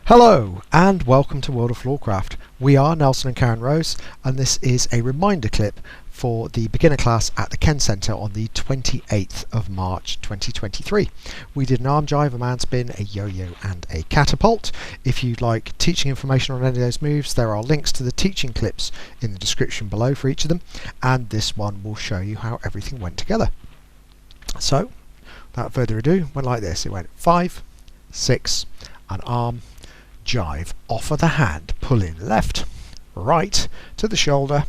Hello and welcome to World of Floorcraft. We are Nelson and Karen Rose, and this is a reminder clip for the beginner class at the Kenn Centre on the 28th of March 2023. We did an arm jive, a man spin, a yo-yo and a catapult. If you'd like teaching information on any of those moves, there are links to the teaching clips in the description below for each of them, and this one will show you how everything went together. So without further ado, went like this. It went 5, 6, an arm, jive, offer the hand, pull in left, right to the shoulder,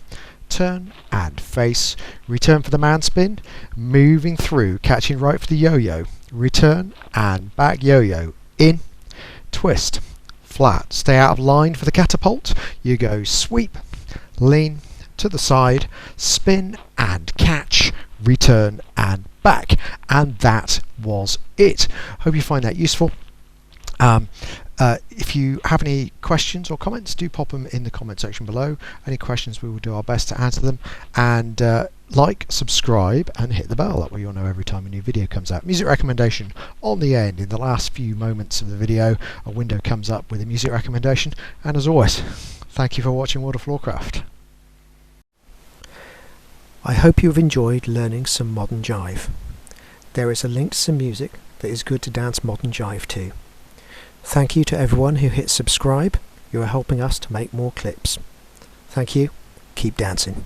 turn and face, return for the man spin, moving through, catching right for the yo-yo, return and back yo-yo, in, twist, flat, stay out of line for the catapult, you go sweep, lean to the side, spin and catch, return and back, and that was it. Hope you find that useful. If you have any questions or comments, do pop them in the comment section below. Any questions, we will do our best to answer them. And like, subscribe and hit the bell, that way you'll know every time a new video comes out. Music recommendation on the end. In the last few moments of the video, a window comes up with a music recommendation. And as always, thank you for watching World of Floorcraft. I hope you have enjoyed learning some modern jive. There is a link to some music that is good to dance modern jive to. Thank you to everyone who hit subscribe. You are helping us to make more clips. Thank you. Keep dancing.